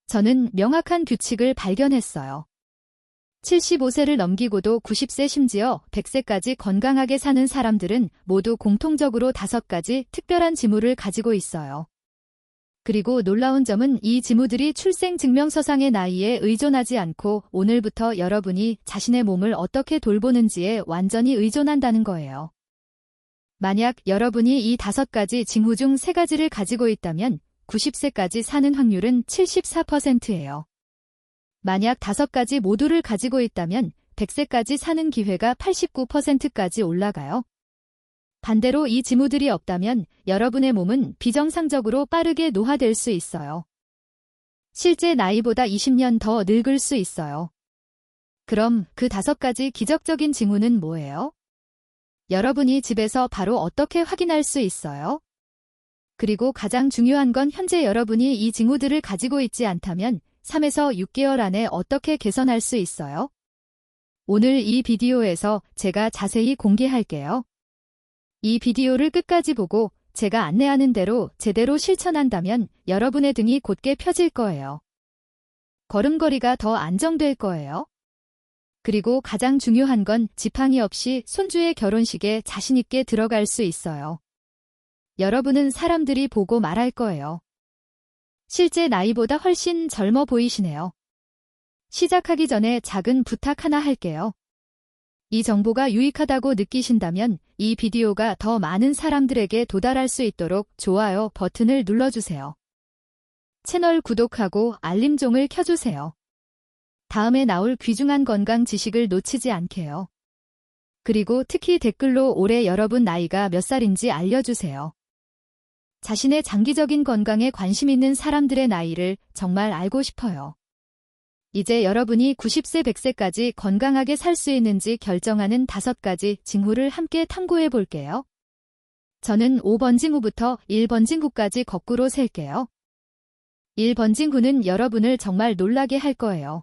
저는 명확한 규칙을 발견했어요. 75세를 넘기고도 90세 심지어 100세까지 건강하게 사는 사람들은 모두 공통적으로 5가지 특별한 징후를 가지고 있어요. 그리고 놀라운 점은 이 징후들이 출생증명서상의 나이에 의존하지 않고 오늘부터 여러분이 자신의 몸을 어떻게 돌보는지에 완전히 의존한다는 거예요. 만약 여러분이 이 5가지 징후 중 3가지를 가지고 있다면 90세까지 사는 확률은 74%예요. 만약 5가지 모두를 가지고 있다면 100세까지 사는 기회가 89%까지 올라가요. 반대로 이 징후들이 없다면 여러분의 몸은 비정상적으로 빠르게 노화될 수 있어요. 실제 나이보다 20년 더 늙을 수 있어요. 그럼 그 5가지 기적적인 징후는 뭐예요? 여러분이 집에서 바로 어떻게 확인할 수 있어요? 그리고 가장 중요한 건 현재 여러분이 이 징후들을 가지고 있지 않다면 3에서 6개월 안에 어떻게 개선할 수 있어요? 오늘 이 비디오에서 제가 자세히 공개할게요. 이 비디오를 끝까지 보고 제가 안내하는 대로 제대로 실천한다면 여러분의 등이 곧게 펴질 거예요. 걸음걸이가 더 안정될 거예요. 그리고 가장 중요한 건 지팡이 없이 손주의 결혼식에 자신있게 들어갈 수 있어요. 여러분은 사람들이 보고 말할 거예요. 실제 나이보다 훨씬 젊어 보이시네요. 시작하기 전에 작은 부탁 하나 할게요. 이 정보가 유익하다고 느끼신다면 이 비디오가 더 많은 사람들에게 도달할 수 있도록 좋아요 버튼을 눌러주세요. 채널 구독하고 알림종을 켜주세요. 다음에 나올 귀중한 건강 지식을 놓치지 않게요. 그리고 특히 댓글로 올해 여러분 나이가 몇 살인지 알려주세요. 자신의 장기적인 건강에 관심 있는 사람들의 나이를 정말 알고 싶어요. 이제 여러분이 90세 100세까지 건강하게 살 수 있는지 결정하는 5가지 징후를 함께 탐구해 볼게요. 저는 5번 징후부터 1번 징후까지 거꾸로 셀게요. 1번 징후는 여러분을 정말 놀라게 할 거예요.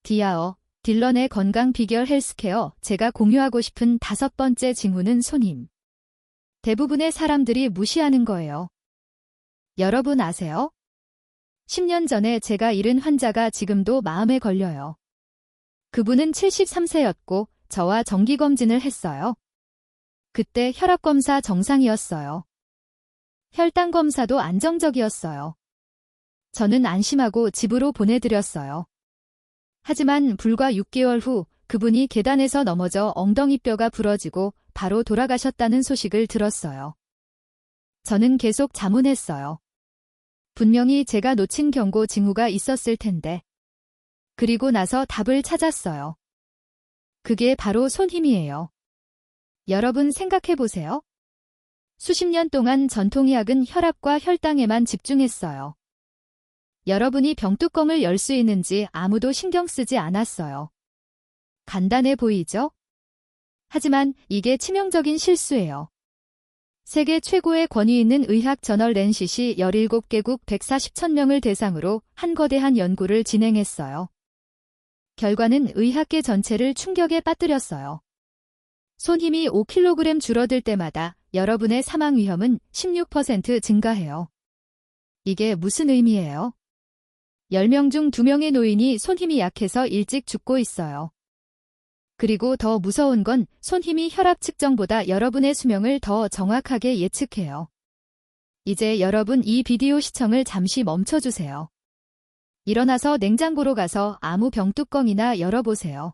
디아어, 딜런의 건강 비결 헬스케어 제가 공유하고 싶은 5번째 징후는 손힘. 대부분의 사람들이 무시하는 거예요. 여러분 아세요? 10년 전에 제가 잃은 환자가 지금도 마음에 걸려요. 그분은 73세였고 저와 정기검진을 했어요. 그때 혈압검사 정상이었어요. 혈당검사도 안정적이었어요. 저는 안심하고 집으로 보내드렸어요. 하지만 불과 6개월 후 그분이 계단에서 넘어져 엉덩이뼈가 부러지고 바로 돌아가셨다는 소식을 들었어요. 저는 계속 자문했어요. 분명히 제가 놓친 경고 징후가 있었을 텐데. 그리고 나서 답을 찾았어요. 그게 바로 손힘이에요. 여러분 생각해보세요. 수십 년 동안 전통의학은 혈압과 혈당에만 집중했어요. 여러분이 병뚜껑을 열 수 있는지 아무도 신경 쓰지 않았어요. 간단해 보이죠? 하지만 이게 치명적인 실수예요. 세계 최고의 권위 있는 의학 저널 랜싯이 17개국 140,000명을 대상으로 한 거대한 연구를 진행했어요. 결과는 의학계 전체를 충격에 빠뜨렸어요. 손힘이 5kg 줄어들 때마다 여러분의 사망 위험은 16% 증가해요. 이게 무슨 의미예요? 10명 중 2명의 노인이 손힘이 약해서 일찍 죽고 있어요. 그리고 더 무서운 건 손힘이 혈압 측정보다 여러분의 수명을 더 정확하게 예측해요. 이제 여러분 이 비디오 시청을 잠시 멈춰주세요. 일어나서 냉장고로 가서 아무 병뚜껑이나 열어보세요.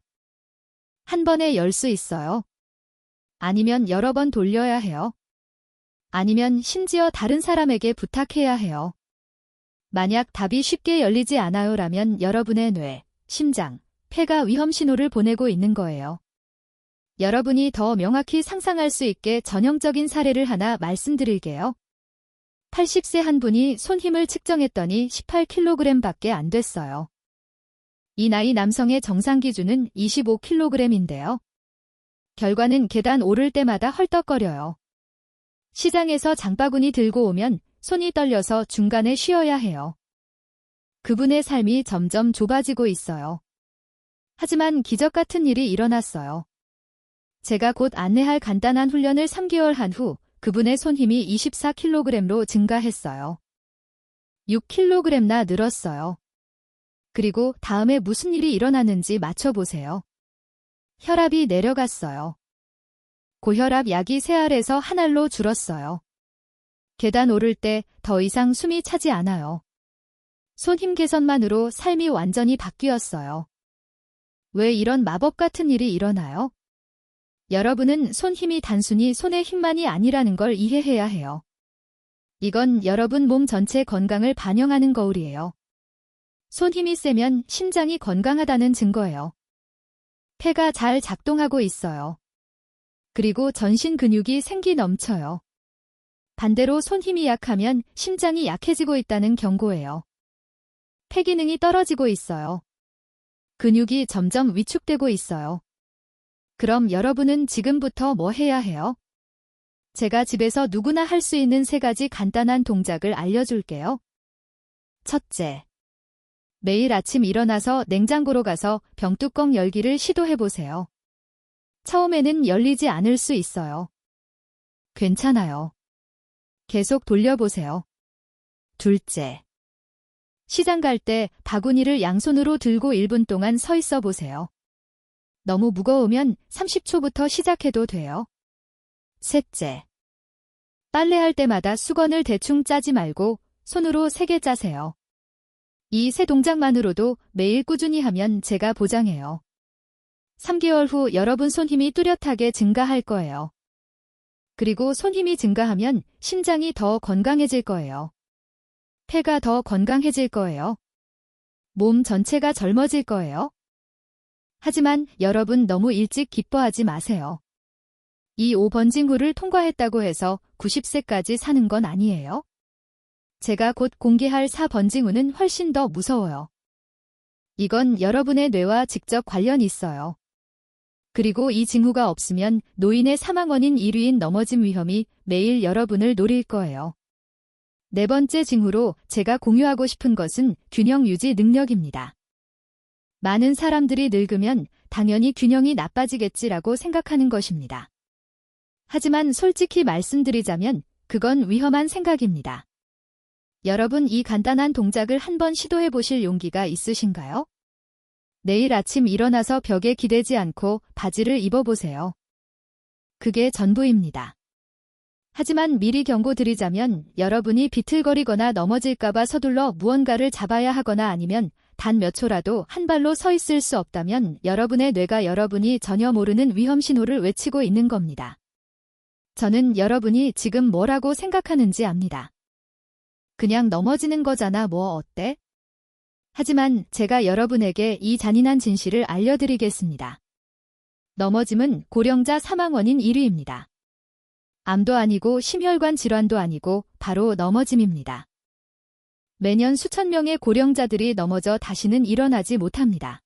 한 번에 열 수 있어요. 아니면 여러 번 돌려야 해요. 아니면 심지어 다른 사람에게 부탁해야 해요. 만약 답이 쉽게 열리지 않아요라면 여러분의 뇌, 심장, 폐가 위험 신호를 보내고 있는 거예요. 여러분이 더 명확히 상상할 수 있게 전형적인 사례를 하나 말씀드릴게요. 80세 한 분이 손힘을 측정했더니 18kg밖에 안 됐어요. 이 나이 남성의 정상 기준은 25kg인데요. 결과는 계단 오를 때마다 헐떡거려요. 시장에서 장바구니 들고 오면 손이 떨려서 중간에 쉬어야 해요. 그분의 삶이 점점 좁아지고 있어요. 하지만 기적 같은 일이 일어났어요. 제가 곧 안내할 간단한 훈련을 3개월 한 후 그분의 손힘이 24kg로 증가했어요. 6kg나 늘었어요. 그리고 다음에 무슨 일이 일어나는지 맞춰보세요. 혈압이 내려갔어요. 고혈압 약이 3알에서 1알로 줄었어요. 계단 오를 때 더 이상 숨이 차지 않아요. 손 힘 개선만으로 삶이 완전히 바뀌었어요. 왜 이런 마법 같은 일이 일어나요? 여러분은 손 힘이 단순히 손의 힘만이 아니라는 걸 이해해야 해요. 이건 여러분 몸 전체 건강을 반영하는 거울이에요. 손 힘이 세면 심장이 건강하다는 증거예요. 폐가 잘 작동하고 있어요. 그리고 전신 근육이 생기 넘쳐요. 반대로 손 힘이 약하면 심장이 약해지고 있다는 경고예요. 폐 기능이 떨어지고 있어요. 근육이 점점 위축되고 있어요. 그럼 여러분은 지금부터 뭐 해야 해요? 제가 집에서 누구나 할 수 있는 3가지 간단한 동작을 알려줄게요. 첫째, 매일 아침 일어나서 냉장고로 가서 병뚜껑 열기를 시도해보세요. 처음에는 열리지 않을 수 있어요. 괜찮아요. 계속 돌려보세요. 둘째, 시장 갈 때 바구니를 양손으로 들고 1분 동안 서 있어 보세요. 너무 무거우면 30초부터 시작해도 돼요. 셋째, 빨래할 때마다 수건을 대충 짜지 말고 손으로 3개 짜세요. 이 3 동작만으로도 매일 꾸준히 하면 제가 보장해요. 3개월 후 여러분 손 힘이 뚜렷하게 증가할 거예요. 그리고 손 힘이 증가하면 심장이 더 건강해질 거예요. 폐가 더 건강해질 거예요. 몸 전체가 젊어질 거예요. 하지만 여러분 너무 일찍 기뻐하지 마세요. 이 5번징후를 통과했다고 해서 90세까지 사는 건 아니에요. 제가 곧 공개할 4번징후는 훨씬 더 무서워요. 이건 여러분의 뇌와 직접 관련이 있어요. 그리고 이 징후가 없으면 노인의 사망 원인 1위인 넘어짐 위험이 매일 여러분을 노릴 거예요. 4번째 징후로 제가 공유하고 싶은 것은 균형 유지 능력입니다. 많은 사람들이 늙으면 당연히 균형이 나빠지겠지라고 생각하는 것입니다. 하지만 솔직히 말씀드리자면 그건 위험한 생각입니다. 여러분 이 간단한 동작을 한번 시도해 보실 용기가 있으신가요? 내일 아침 일어나서 벽에 기대지 않고 바지를 입어보세요. 그게 전부입니다. 하지만 미리 경고드리자면 여러분이 비틀거리거나 넘어질까봐 서둘러 무언가를 잡아야 하거나 아니면 단 몇 초라도 한 발로 서 있을 수 없다면 여러분의 뇌가 여러분이 전혀 모르는 위험 신호를 외치고 있는 겁니다. 저는 여러분이 지금 뭐라고 생각하는지 압니다. 그냥 넘어지는 거잖아 뭐 어때? 하지만 제가 여러분에게 이 잔인한 진실을 알려드리겠습니다. 넘어짐은 고령자 사망 원인 1위입니다. 암도 아니고 심혈관 질환도 아니고 바로 넘어짐입니다. 매년 수천 명의 고령자들이 넘어져 다시는 일어나지 못합니다.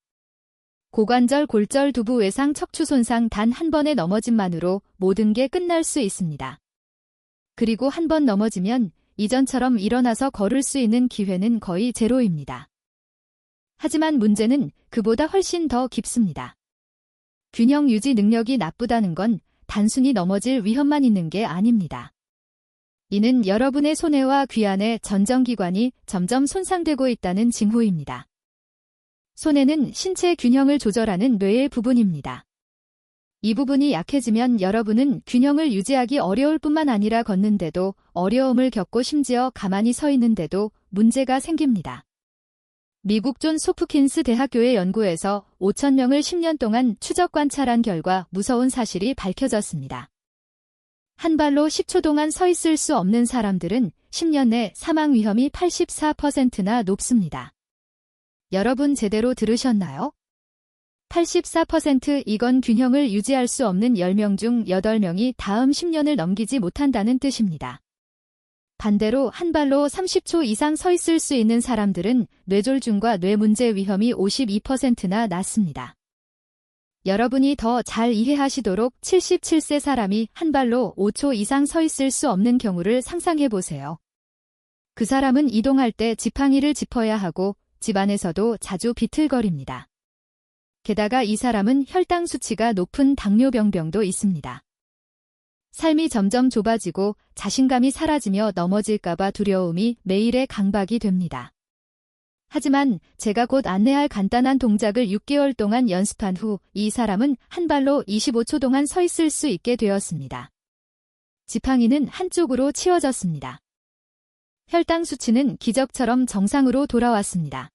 고관절, 골절, 두부 외상, 척추 손상 단 한 번의 넘어짐만으로 모든 게 끝날 수 있습니다. 그리고 한 번 넘어지면 이전처럼 일어나서 걸을 수 있는 기회는 거의 제로입니다. 하지만 문제는 그보다 훨씬 더 깊습니다. 균형 유지 능력이 나쁘다는 건 단순히 넘어질 위험만 있는 게 아닙니다. 이는 여러분의 손해와 귀 안의 전정기관이 점점 손상되고 있다는 징후입니다. 손해는 신체 균형을 조절하는 뇌의 부분입니다. 이 부분이 약해지면 여러분은 균형을 유지하기 어려울 뿐만 아니라 걷는데도 어려움을 겪고 심지어 가만히 서 있는데도 문제가 생깁니다. 미국 존 소프킨스 대학교의 연구에서 5,000명을 10년 동안 추적 관찰한 결과 무서운 사실이 밝혀졌습니다. 한 발로 10초 동안 서 있을 수 없는 사람들은 10년 내 사망 위험이 84%나 높습니다. 여러분 제대로 들으셨나요? 84% 이건 균형을 유지할 수 없는 10명 중 8명이 다음 10년을 넘기지 못한다는 뜻입니다. 반대로 한 발로 30초 이상 서 있을 수 있는 사람들은 뇌졸중과 뇌 문제 위험이 52%나 낮습니다. 여러분이 더 잘 이해하시도록 77세 사람이 한 발로 5초 이상 서 있을 수 없는 경우를 상상해 보세요. 그 사람은 이동할 때 지팡이를 짚어야 하고 집 안에서도 자주 비틀거립니다. 게다가 이 사람은 혈당 수치가 높은 당뇨병도 있습니다. 삶이 점점 좁아지고 자신감이 사라지며 넘어질까봐 두려움이 매일의 강박이 됩니다. 하지만 제가 곧 안내할 간단한 동작을 6개월 동안 연습한 후 이 사람은 한 발로 25초 동안 서 있을 수 있게 되었습니다. 지팡이는 한쪽으로 치워졌습니다. 혈당 수치는 기적처럼 정상으로 돌아왔습니다.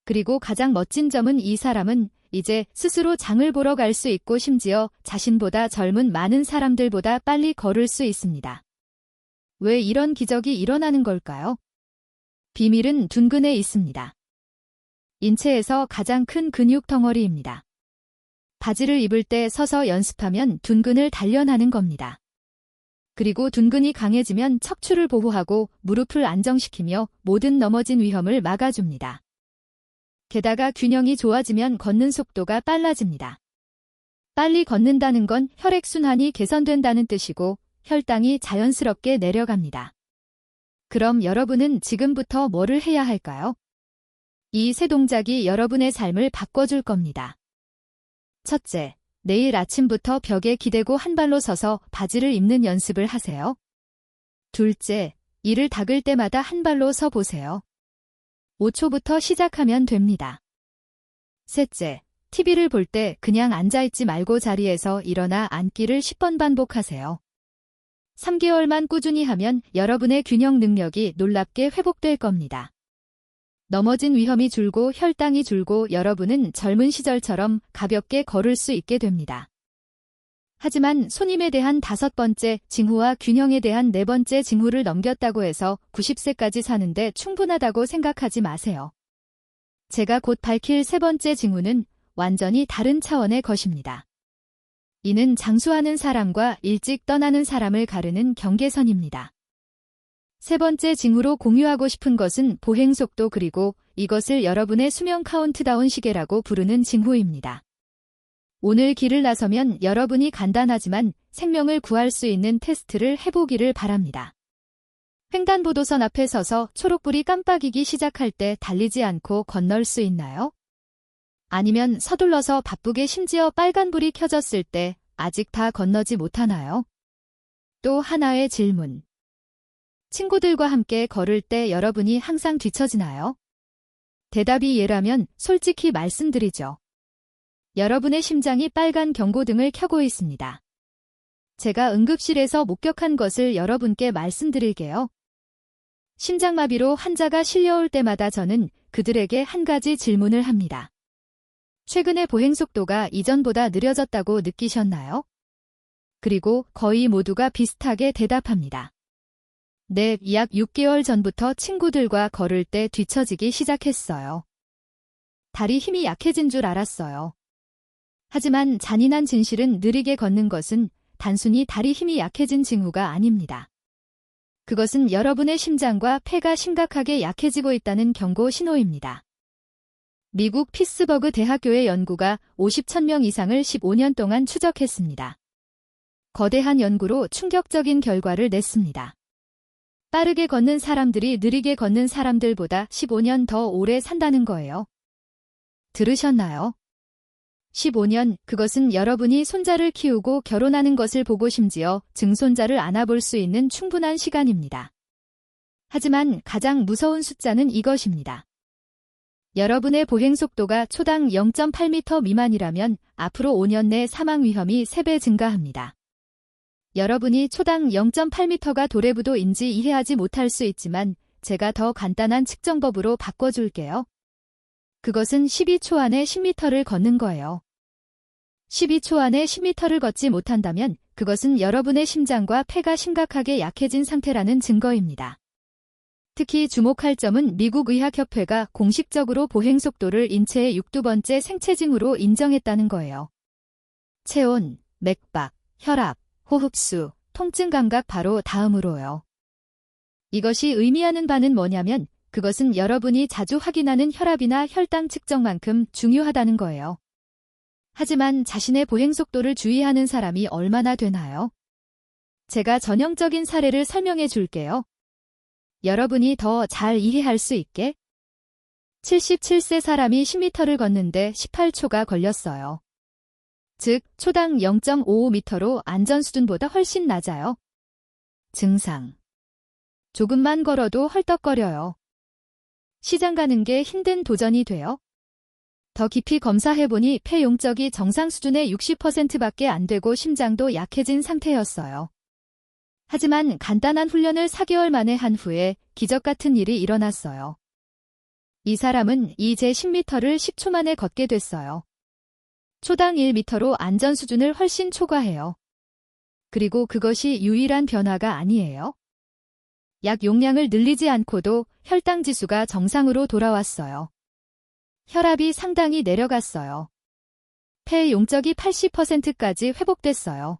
그리고 가장 멋진 점은 이 사람은 이제 스스로 장을 보러 갈 수 있고 심지어 자신보다 젊은 많은 사람들보다 빨리 걸을 수 있습니다. 왜 이런 기적이 일어나는 걸까요? 비밀은 둔근에 있습니다. 인체에서 가장 큰 근육 덩어리입니다. 바지를 입을 때 서서 연습하면 둔근을 단련하는 겁니다. 그리고 둔근이 강해지면 척추를 보호하고 무릎을 안정시키며 모든 넘어진 위험을 막아줍니다. 게다가 균형이 좋아지면 걷는 속도가 빨라집니다. 빨리 걷는다는 건 혈액순환이 개선된다는 뜻이고 혈당이 자연스럽게 내려갑니다. 그럼 여러분은 지금부터 뭐를 해야 할까요? 이 세 동작이 여러분의 삶을 바꿔줄 겁니다. 첫째, 내일 아침부터 벽에 기대고 한 발로 서서 바지를 입는 연습을 하세요. 둘째, 이를 닦을 때마다 한 발로 서 보세요. 5초부터 시작하면 됩니다. 셋째, TV를 볼 때 그냥 앉아있지 말고 자리에서 일어나 앉기를 10번 반복하세요. 3개월만 꾸준히 하면 여러분의 균형 능력이 놀랍게 회복될 겁니다. 넘어진 위험이 줄고 혈당이 줄고 여러분은 젊은 시절처럼 가볍게 걸을 수 있게 됩니다. 하지만 손님에 대한 5번째 징후와 균형에 대한 4번째 징후를 넘겼다고 해서 90세까지 사는데 충분하다고 생각하지 마세요. 제가 곧 밝힐 3번째 징후는 완전히 다른 차원의 것입니다. 이는 장수하는 사람과 일찍 떠나는 사람을 가르는 경계선입니다. 3번째 징후로 공유하고 싶은 것은 보행 속도 그리고 이것을 여러분의 수명 카운트다운 시계라고 부르는 징후입니다. 오늘 길을 나서면 여러분이 간단하지만 생명을 구할 수 있는 테스트를 해보기를 바랍니다. 횡단보도선 앞에 서서 초록불이 깜빡이기 시작할 때 달리지 않고 건널 수 있나요? 아니면 서둘러서 바쁘게 심지어 빨간불이 켜졌을 때 아직 다 건너지 못하나요? 또 하나의 질문. 친구들과 함께 걸을 때 여러분이 항상 뒤처지나요? 대답이 예라면 솔직히 말씀드리죠. 여러분의 심장이 빨간 경고등을 켜고 있습니다. 제가 응급실에서 목격한 것을 여러분께 말씀드릴게요. 심장마비로 환자가 실려올 때마다 저는 그들에게 한 가지 질문을 합니다. 최근에 보행 속도가 이전보다 느려졌다고 느끼셨나요? 그리고 거의 모두가 비슷하게 대답합니다. 네, 약 6개월 전부터 친구들과 걸을 때 뒤처지기 시작했어요. 다리 힘이 약해진 줄 알았어요. 하지만 잔인한 진실은 느리게 걷는 것은 단순히 다리 힘이 약해진 징후가 아닙니다. 그것은 여러분의 심장과 폐가 심각하게 약해지고 있다는 경고 신호입니다. 미국 피츠버그 대학교의 연구가 50,000명 이상을 15년 동안 추적했습니다. 거대한 연구로 충격적인 결과를 냈습니다. 빠르게 걷는 사람들이 느리게 걷는 사람들보다 15년 더 오래 산다는 거예요. 들으셨나요? 15년, 그것은 여러분이 손자를 키우고 결혼하는 것을 보고 심지어 증손자를 안아볼 수 있는 충분한 시간입니다. 하지만 가장 무서운 숫자는 이것입니다. 여러분의 보행 속도가 초당 0.8m 미만이라면 앞으로 5년 내 사망 위험이 3배 증가합니다. 여러분이 초당 0.8m가 도래부도인지 이해하지 못할 수 있지만 제가 더 간단한 측정법으로 바꿔줄게요. 그것은 12초 안에 10m를 걷는 거예요. 12초 안에 10m를 걷지 못한다면 그것은 여러분의 심장과 폐가 심각하게 약해진 상태라는 증거입니다. 특히 주목할 점은 미국 의학협회가 공식적으로 보행 속도를 인체의 6번째 생체징후로 인정했다는 거예요. 체온, 맥박, 혈압, 호흡수, 통증 감각 바로 다음으로요. 이것이 의미하는 바는 뭐냐면 그것은 여러분이 자주 확인하는 혈압이나 혈당 측정만큼 중요하다는 거예요. 하지만 자신의 보행 속도를 주의하는 사람이 얼마나 되나요? 제가 전형적인 사례를 설명해 줄게요. 여러분이 더 잘 이해할 수 있게. 77세 사람이 10m를 걷는데 18초가 걸렸어요. 즉, 초당 0.55m로 안전 수준보다 훨씬 낮아요. 증상. 조금만 걸어도 헐떡거려요. 시장 가는 게 힘든 도전이 돼요. 더 깊이 검사해보니 폐 용적이 정상 수준의 60%밖에 안 되고 심장도 약해진 상태였어요. 하지만 간단한 훈련을 4개월 만에 한 후에 기적 같은 일이 일어났어요. 이 사람은 이제 10m를 10초 만에 걷게 됐어요. 초당 1m로 안전 수준을 훨씬 초과해요. 그리고 그것이 유일한 변화가 아니에요. 약 용량을 늘리지 않고도 혈당 지수가 정상으로 돌아왔어요. 혈압이 상당히 내려갔어요. 폐 용적이 80%까지 회복됐어요.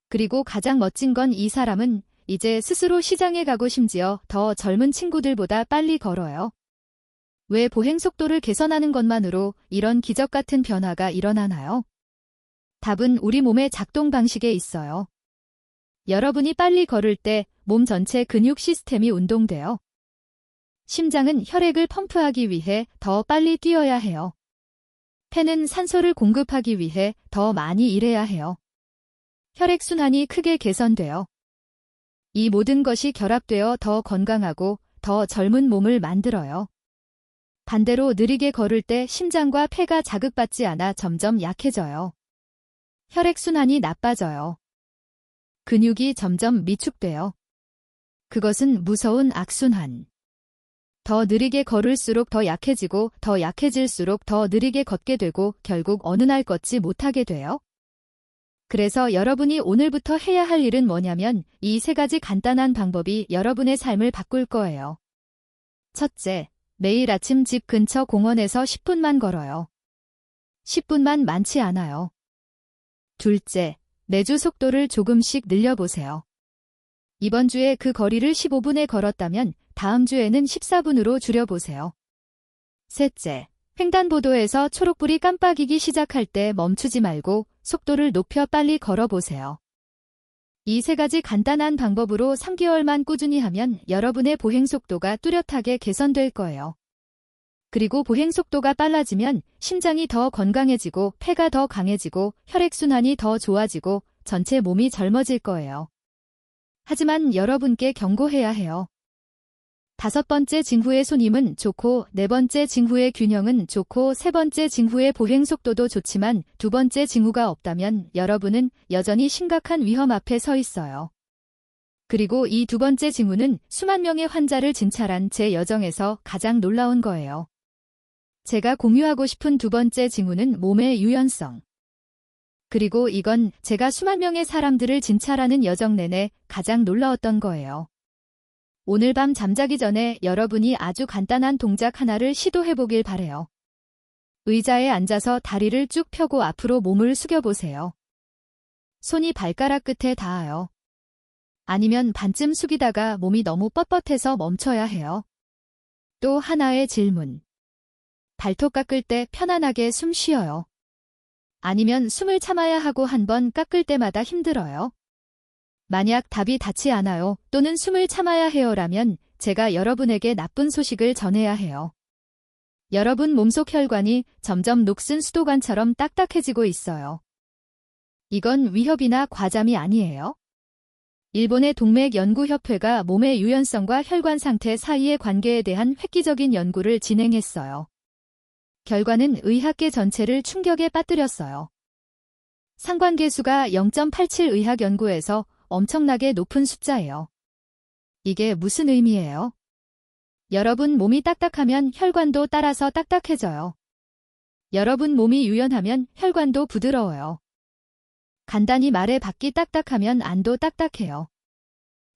그리고 가장 멋진 건 이 사람은 이제 스스로 시장에 가고 심지어 더 젊은 친구들보다 빨리 걸어요. 왜 보행 속도를 개선하는 것만으로 이런 기적 같은 변화가 일어나나요? 답은 우리 몸의 작동 방식에 있어요. 여러분이 빨리 걸을 때 몸 전체 근육 시스템이 운동돼요. 심장은 혈액을 펌프하기 위해 더 빨리 뛰어야 해요. 폐는 산소를 공급하기 위해 더 많이 일해야 해요. 혈액순환이 크게 개선돼요. 이 모든 것이 결합되어 더 건강하고 더 젊은 몸을 만들어요. 반대로 느리게 걸을 때 심장과 폐가 자극받지 않아 점점 약해져요. 혈액순환이 나빠져요. 근육이 점점 미축돼요. 그것은 무서운 악순환. 더 느리게 걸을수록 더 약해지고 더 약해질수록 더 느리게 걷게 되고 결국 어느 날 걷지 못하게 돼요. 그래서 여러분이 오늘부터 해야 할 일은 뭐냐면 이 3가지 간단한 방법이 여러분의 삶을 바꿀 거예요. 첫째, 매일 아침 집 근처 공원에서 10분만 걸어요. 10분만 많지 않아요. 둘째, 매주 속도를 조금씩 늘려보세요. 이번 주에 그 거리를 15분에 걸었다면 다음 주에는 14분으로 줄여보세요. 셋째, 횡단보도에서 초록불이 깜빡이기 시작할 때 멈추지 말고 속도를 높여 빨리 걸어보세요. 이 3가지 간단한 방법으로 3개월만 꾸준히 하면 여러분의 보행 속도가 뚜렷하게 개선될 거예요. 그리고 보행 속도가 빨라지면 심장이 더 건강해지고 폐가 더 강해지고 혈액순환이 더 좋아지고 전체 몸이 젊어질 거예요. 하지만 여러분께 경고해야 해요. 5번째 징후의 손임은 좋고 4번째 징후의 균형은 좋고 3번째 징후의 보행 속도도 좋지만 2번째 징후가 없다면 여러분은 여전히 심각한 위험 앞에 서 있어요. 그리고 이 2번째 징후는 수만 명의 환자를 진찰한 제 여정에서 가장 놀라운 거예요. 제가 공유하고 싶은 2번째 징후는 몸의 유연성. 그리고 이건 제가 수만 명의 사람들을 진찰하는 여정 내내 가장 놀라웠던 거예요. 오늘 밤 잠자기 전에 여러분이 아주 간단한 동작 하나를 시도해보길 바래요. 의자에 앉아서 다리를 쭉 펴고 앞으로 몸을 숙여보세요. 손이 발가락 끝에 닿아요. 아니면 반쯤 숙이다가 몸이 너무 뻣뻣해서 멈춰야 해요. 또 하나의 질문. 발톱 깎을 때 편안하게 숨 쉬어요. 아니면 숨을 참아야 하고 한 번 깎을 때마다 힘들어요. 만약 답이 닿지 않아요 또는 숨을 참아야 해요라면 제가 여러분에게 나쁜 소식을 전해야 해요. 여러분 몸속 혈관이 점점 녹슨 수도관처럼 딱딱해지고 있어요. 이건 위협이나 과잠이 아니에요. 일본의 동맥연구협회가 몸의 유연성과 혈관 상태 사이의 관계에 대한 획기적인 연구를 진행했어요. 결과는 의학계 전체를 충격에 빠뜨렸어요. 상관계수가 0.87 의학연구에서 엄청나게 높은 숫자예요. 이게 무슨 의미예요? 여러분 몸이 딱딱하면 혈관도 따라서 딱딱해져요. 여러분 몸이 유연하면 혈관도 부드러워요. 간단히 말해 밖이 딱딱하면 안도 딱딱해요.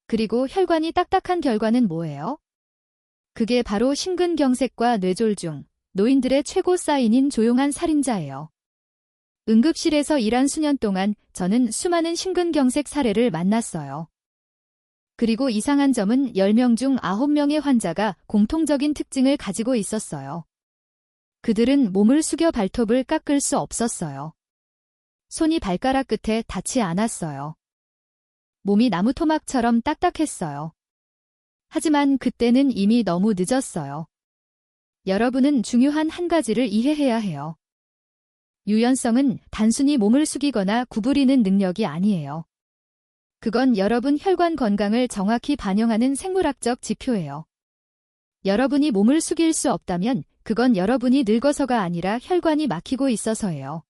그리고 혈관이 딱딱한 결과는 뭐예요? 그게 바로 심근경색과 뇌졸중, 노인들의 최고 사인인 조용한 살인자예요. 응급실에서 일한 수년 동안 저는 수많은 심근경색 사례를 만났어요. 그리고 이상한 점은 10명 중 9명의 환자가 공통적인 특징을 가지고 있었어요. 그들은 몸을 숙여 발톱을 깎을 수 없었어요. 손이 발가락 끝에 닿지 않았어요. 몸이 나무 토막처럼 딱딱했어요. 하지만 그때는 이미 너무 늦었어요. 여러분은 중요한 한 가지를 이해해야 해요. 유연성은 단순히 몸을 숙이거나 구부리는 능력이 아니에요. 그건 여러분 혈관 건강을 정확히 반영하는 생물학적 지표예요. 여러분이 몸을 숙일 수 없다면 그건 여러분이 늙어서가 아니라 혈관이 막히고 있어서예요.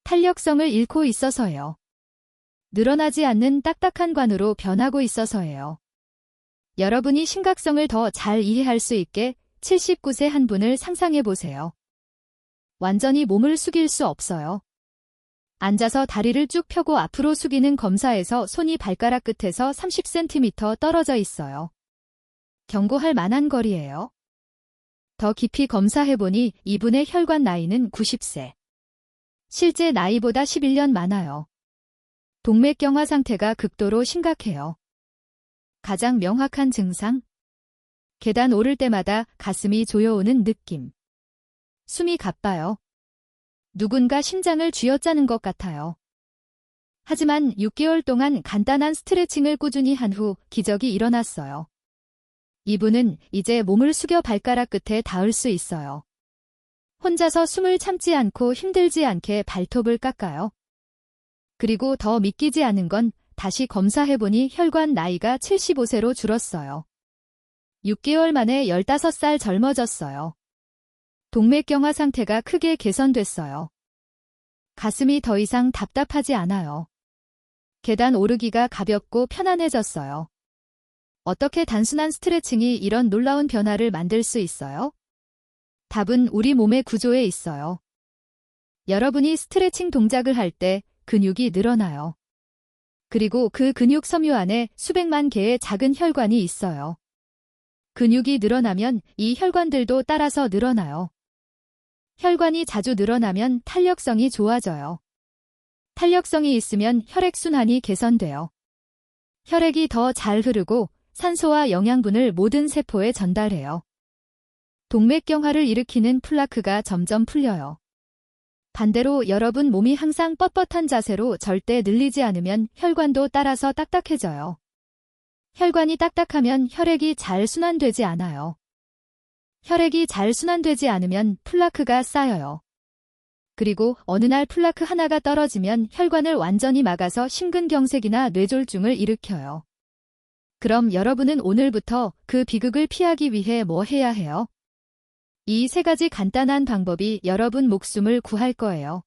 탄력성을 잃고 있어서예요. 늘어나지 않는 딱딱한 관으로 변하고 있어서예요. 여러분이 심각성을 더 잘 이해할 수 있게 79세 한 분을 상상해 보세요. 완전히 몸을 숙일 수 없어요. 앉아서 다리를 쭉 펴고 앞으로 숙이는 검사에서 손이 발가락 끝에서 30cm 떨어져 있어요. 경고할 만한 거리예요. 더 깊이 검사해보니 이분의 혈관 나이는 90세. 실제 나이보다 11년 많아요. 동맥경화 상태가 극도로 심각해요. 가장 명확한 증상? 계단 오를 때마다 가슴이 조여오는 느낌. 숨이 가빠요. 누군가 심장을 쥐어짜는 것 같아요. 하지만 6개월 동안 간단한 스트레칭을 꾸준히 한 후 기적이 일어났어요. 이분은 이제 몸을 숙여 발가락 끝에 닿을 수 있어요. 혼자서 숨을 참지 않고 힘들지 않게 발톱을 깎아요. 그리고 더 믿기지 않은 건 다시 검사해보니 혈관 나이가 75세로 줄었어요. 6개월 만에 15살 젊어졌어요. 동맥경화 상태가 크게 개선됐어요. 가슴이 더 이상 답답하지 않아요. 계단 오르기가 가볍고 편안해졌어요. 어떻게 단순한 스트레칭이 이런 놀라운 변화를 만들 수 있어요? 답은 우리 몸의 구조에 있어요. 여러분이 스트레칭 동작을 할 때 근육이 늘어나요. 그리고 그 근육 섬유 안에 수백만 개의 작은 혈관이 있어요. 근육이 늘어나면 이 혈관들도 따라서 늘어나요. 혈관이 자주 늘어나면 탄력성이 좋아져요. 탄력성이 있으면 혈액순환이 개선돼요. 혈액이 더 잘 흐르고 산소와 영양분을 모든 세포에 전달해요. 동맥경화를 일으키는 플라크가 점점 풀려요. 반대로 여러분 몸이 항상 뻣뻣한 자세로 절대 늘리지 않으면 혈관도 따라서 딱딱해져요. 혈관이 딱딱하면 혈액이 잘 순환되지 않아요. 혈액이 잘 순환되지 않으면 플라크가 쌓여요. 그리고 어느 날 플라크 하나가 떨어지면 혈관을 완전히 막아서 심근경색이나 뇌졸중을 일으켜요. 그럼 여러분은 오늘부터 그 비극을 피하기 위해 뭐 해야 해요? 이 3가지 간단한 방법이 여러분 목숨을 구할 거예요.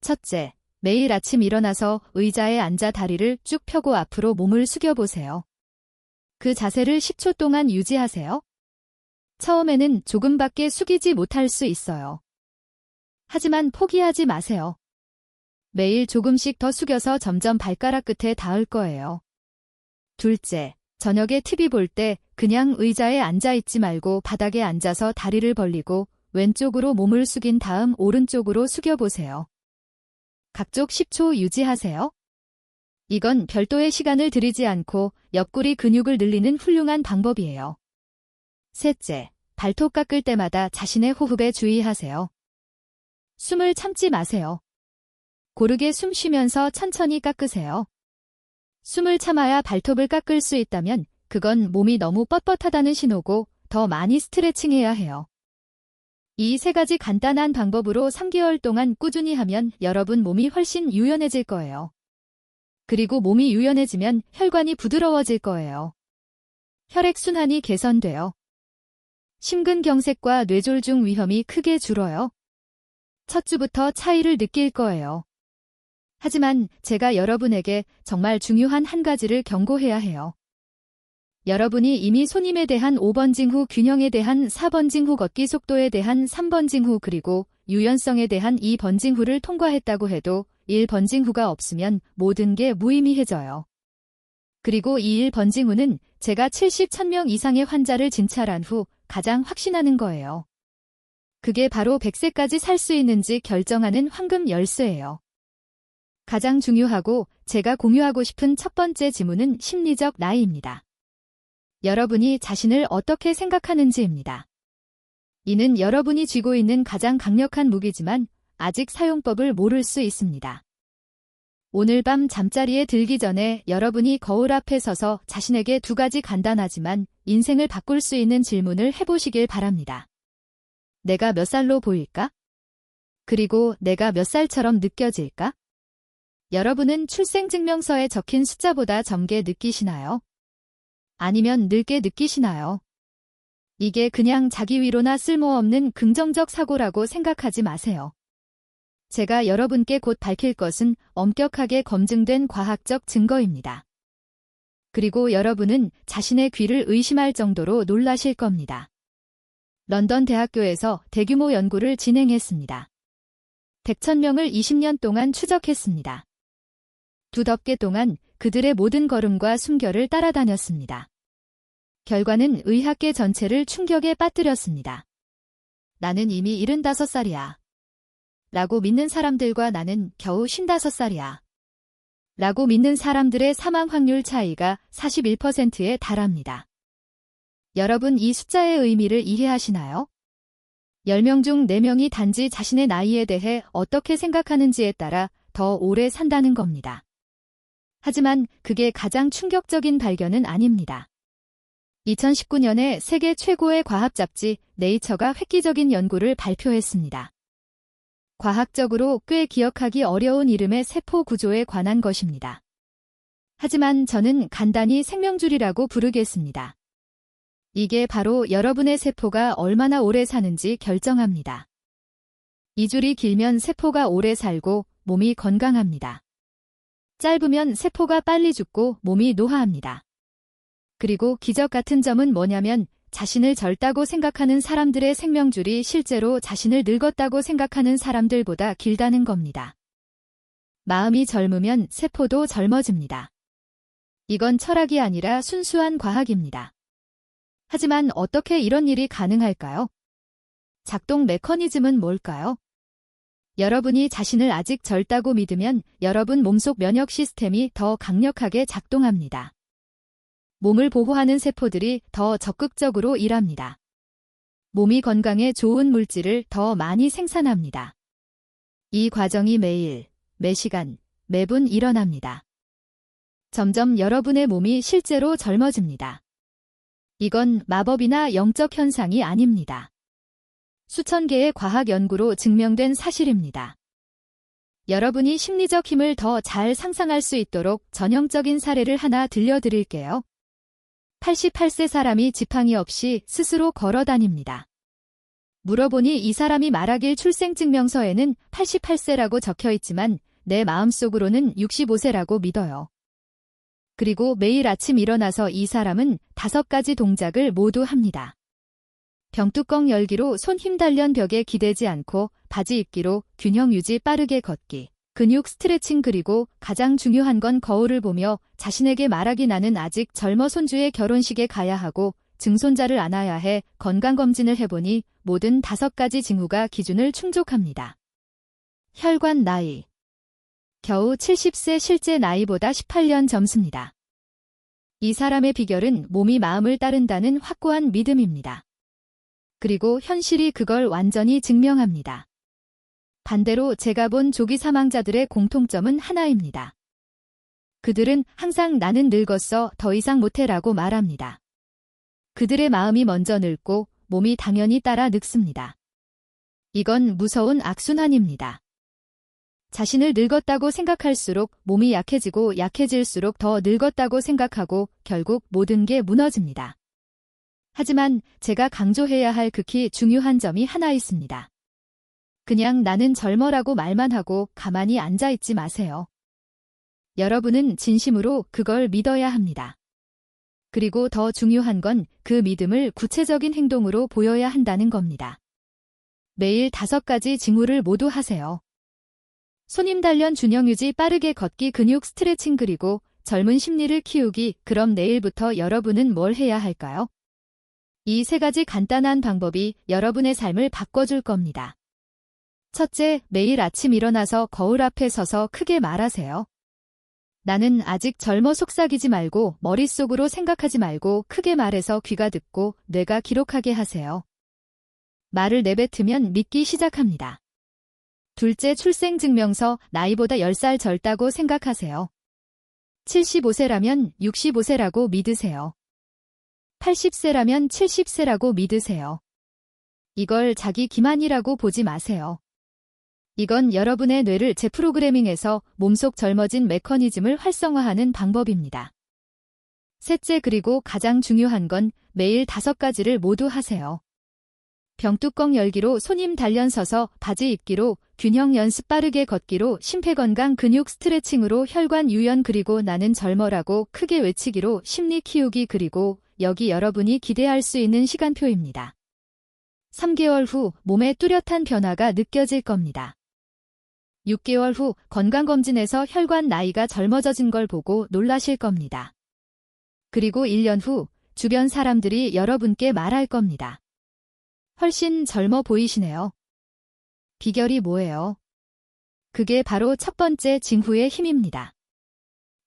첫째, 매일 아침 일어나서 의자에 앉아 다리를 쭉 펴고 앞으로 몸을 숙여보세요. 그 자세를 10초 동안 유지하세요. 처음에는 조금밖에 숙이지 못할 수 있어요. 하지만 포기하지 마세요. 매일 조금씩 더 숙여서 점점 발가락 끝에 닿을 거예요. 둘째, 저녁에 TV 볼 때 그냥 의자에 앉아있지 말고 바닥에 앉아서 다리를 벌리고 왼쪽으로 몸을 숙인 다음 오른쪽으로 숙여보세요. 각쪽 10초 유지하세요. 이건 별도의 시간을 들이지 않고 옆구리 근육을 늘리는 훌륭한 방법이에요. 셋째, 발톱 깎을 때마다 자신의 호흡에 주의하세요. 숨을 참지 마세요. 고르게 숨 쉬면서 천천히 깎으세요. 숨을 참아야 발톱을 깎을 수 있다면 그건 몸이 너무 뻣뻣하다는 신호고 더 많이 스트레칭해야 해요. 이 3가지 간단한 방법으로 3개월 동안 꾸준히 하면 여러분 몸이 훨씬 유연해질 거예요. 그리고 몸이 유연해지면 혈관이 부드러워질 거예요. 혈액순환이 개선돼요. 심근경색과 뇌졸중 위험이 크게 줄어요. 첫 주부터 차이를 느낄 거예요. 하지만 제가 여러분에게 정말 중요한 한 가지를 경고해야 해요. 여러분이 이미 손힘에 대한 5번 징후, 균형에 대한 4번 징후, 걷기 속도에 대한 3번 징후, 그리고 유연성에 대한 2번 징후를 통과했다고 해도 1번 징후가 없으면 모든 게 무의미해져요. 그리고 이 1번 징후는 제가 70,000명 이상의 환자를 진찰한 후 가장 확신하는 거예요. 그게 바로 100세까지 살 수 있는지 결정하는 황금 열쇠예요. 가장 중요하고 제가 공유하고 싶은 첫 번째 지문은 심리적 나이입니다. 여러분이 자신을 어떻게 생각하는지입니다. 이는 여러분이 쥐고 있는 가장 강력한 무기지만 아직 사용법을 모를 수 있습니다. 오늘 밤 잠자리에 들기 전에 여러분이 거울 앞에 서서 자신에게 2가지 간단하지만 인생을 바꿀 수 있는 질문을 해보시길 바랍니다. 내가 몇 살로 보일까? 그리고 내가 몇 살처럼 느껴질까? 여러분은 출생증명서에 적힌 숫자보다 젊게 느끼시나요? 아니면 늙게 느끼시나요? 이게 그냥 자기 위로나 쓸모없는 긍정적 사고라고 생각하지 마세요. 제가 여러분께 곧 밝힐 것은 엄격하게 검증된 과학적 증거입니다. 그리고 여러분은 자신의 귀를 의심할 정도로 놀라실 겁니다. 런던 대학교에서 대규모 연구를 진행했습니다. 100,000명을 20년 동안 추적했습니다. 두 덮개 동안 그들의 모든 걸음과 숨결을 따라다녔습니다. 결과는 의학계 전체를 충격에 빠뜨렸습니다. 나는 이미 75살이야. 라고 믿는 사람들과 나는 겨우 55살이야. 라고 믿는 사람들의 사망 확률 차이가 41%에 달합니다. 여러분 이 숫자의 의미를 이해하시나요? 10명 중 4명이 단지 자신의 나이에 대해 어떻게 생각하는지에 따라 더 오래 산다는 겁니다. 하지만 그게 가장 충격적인 발견은 아닙니다. 2019년에 세계 최고의 과학 잡지 네이처가 획기적인 연구를 발표했습니다. 과학적으로 꽤 기억하기 어려운 이름의 세포 구조에 관한 것입니다. 하지만 저는 간단히 생명줄이라고 부르겠습니다. 이게 바로 여러분의 세포가 얼마나 오래 사는지 결정합니다. 이 줄이 길면 세포가 오래 살고 몸이 건강합니다. 짧으면 세포가 빨리 죽고 몸이 노화합니다. 그리고 기적 같은 점은 뭐냐면 자신을 젊다고 생각하는 사람들의 생명줄이 실제로 자신을 늙었다고 생각하는 사람들보다 길다는 겁니다. 마음이 젊으면 세포도 젊어집니다. 이건 철학이 아니라 순수한 과학입니다. 하지만 어떻게 이런 일이 가능할까요? 작동 메커니즘은 뭘까요? 여러분이 자신을 아직 젊다고 믿으면 여러분 몸속 면역 시스템이 더 강력하게 작동합니다. 몸을 보호하는 세포들이 더 적극적으로 일합니다. 몸이 건강에 좋은 물질을 더 많이 생산합니다. 이 과정이 매일, 매시간, 매분 일어납니다. 점점 여러분의 몸이 실제로 젊어집니다. 이건 마법이나 영적 현상이 아닙니다. 수천 개의 과학 연구로 증명된 사실입니다. 여러분이 심리적 힘을 더 잘 상상할 수 있도록 전형적인 사례를 하나 들려드릴게요. 88세 사람이 지팡이 없이 스스로 걸어 다닙니다. 물어보니 이 사람이 말하길 출생증명서에는 88세라고 적혀 있지만 내 마음속으로는 65세라고 믿어요. 그리고 매일 아침 일어나서 이 사람은 5가지 동작을 모두 합니다. 병뚜껑 열기로 손 힘 단련 벽에 기대지 않고 바지 입기로 균형 유지 빠르게 걷기. 근육 스트레칭 그리고 가장 중요한 건 거울을 보며 자신에게 말하기 나는 아직 젊어 손주의 결혼식에 가야 하고 증손자를 안아야 해 건강검진을 해보니 모든 5가지 징후가 기준을 충족합니다. 혈관 나이. 겨우 70세 실제 나이보다 18년 젊습니다. 이 사람의 비결은 몸이 마음을 따른다는 확고한 믿음입니다. 그리고 현실이 그걸 완전히 증명합니다. 반대로 제가 본 조기 사망자들의 공통점은 하나입니다. 그들은 항상 나는 늙었어 더 이상 못해라고 말합니다. 그들의 마음이 먼저 늙고 몸이 당연히 따라 늙습니다. 이건 무서운 악순환입니다. 자신을 늙었다고 생각할수록 몸이 약해지고 약해질수록 더 늙었다고 생각하고 결국 모든 게 무너집니다. 하지만 제가 강조해야 할 극히 중요한 점이 하나 있습니다. 그냥 나는 젊어라고 말만 하고 가만히 앉아있지 마세요. 여러분은 진심으로 그걸 믿어야 합니다. 그리고 더 중요한 건 그 믿음을 구체적인 행동으로 보여야 한다는 겁니다. 매일 5가지 징후를 모두 하세요. 손힘 단련 균형 유지 빠르게 걷기 근육 스트레칭 그리고 젊은 심리를 키우기. 그럼 내일부터 여러분은 뭘 해야 할까요? 이 3가지 간단한 방법이 여러분의 삶을 바꿔줄 겁니다. 첫째, 매일 아침 일어나서 거울 앞에 서서 크게 말하세요. 나는 아직 젊어 속삭이지 말고 머릿속으로 생각하지 말고 크게 말해서 귀가 듣고 뇌가 기록하게 하세요. 말을 내뱉으면 믿기 시작합니다. 둘째, 출생증명서 나이보다 10살 젊다고 생각하세요. 75세라면 65세라고 믿으세요. 80세라면 70세라고 믿으세요. 이걸 자기 기만이라고 보지 마세요. 이건 여러분의 뇌를 재프로그래밍해서 몸속 젊어진 메커니즘을 활성화하는 방법입니다. 셋째, 그리고 가장 중요한 건 매일 5가지를 모두 하세요. 병뚜껑 열기로 손님 단련 서서 바지 입기로 균형 연습 빠르게 걷기로 심폐건강 근육 스트레칭으로 혈관 유연 그리고 나는 젊어라고 크게 외치기로 심리 키우기 그리고 여기 여러분이 기대할 수 있는 시간표입니다. 3개월 후 몸에 뚜렷한 변화가 느껴질 겁니다. 6개월 후 건강검진에서 혈관 나이가 젊어져진 걸 보고 놀라실 겁니다. 그리고 1년 후 주변 사람들이 여러분께 말할 겁니다. 훨씬 젊어 보이시네요. 비결이 뭐예요? 그게 바로 첫 번째 징후의 힘입니다.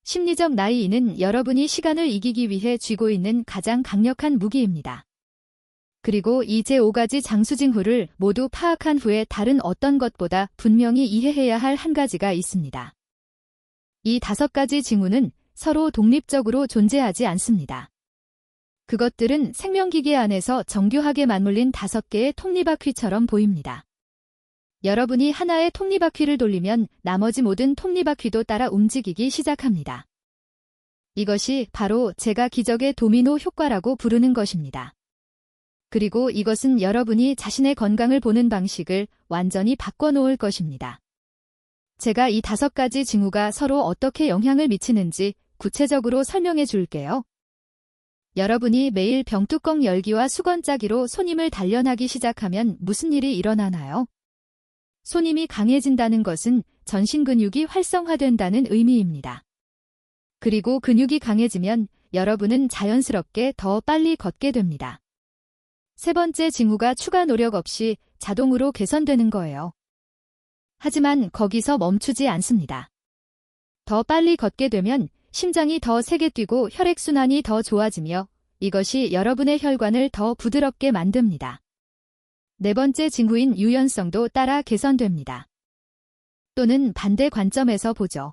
심리적 나이는 여러분이 시간을 이기기 위해 쥐고 있는 가장 강력한 무기입니다. 그리고 이 제5가지 장수징후를 모두 파악한 후에 다른 어떤 것보다 분명히 이해해야 할 한 가지가 있습니다. 이 5가지 징후는 서로 독립적으로 존재하지 않습니다. 그것들은 생명기계 안에서 정교하게 맞물린 5개의 톱니바퀴처럼 보입니다. 여러분이 하나의 톱니바퀴를 돌리면 나머지 모든 톱니바퀴도 따라 움직이기 시작합니다. 이것이 바로 제가 기적의 도미노 효과라고 부르는 것입니다. 그리고 이것은 여러분이 자신의 건강을 보는 방식을 완전히 바꿔놓을 것입니다. 제가 이 5가지 징후가 서로 어떻게 영향을 미치는지 구체적으로 설명해 줄게요. 여러분이 매일 병뚜껑 열기와 수건 짜기로 손님을 단련하기 시작하면 무슨 일이 일어나나요? 손님이 강해진다는 것은 전신 근육이 활성화된다는 의미입니다. 그리고 근육이 강해지면 여러분은 자연스럽게 더 빨리 걷게 됩니다. 3번째 징후가 추가 노력 없이 자동으로 개선되는 거예요. 하지만 거기서 멈추지 않습니다. 더 빨리 걷게 되면 심장이 더 세게 뛰고 혈액순환이 더 좋아지며 이것이 여러분의 혈관을 더 부드럽게 만듭니다. 4번째 징후인 유연성도 따라 개선됩니다. 또는 반대 관점에서 보죠.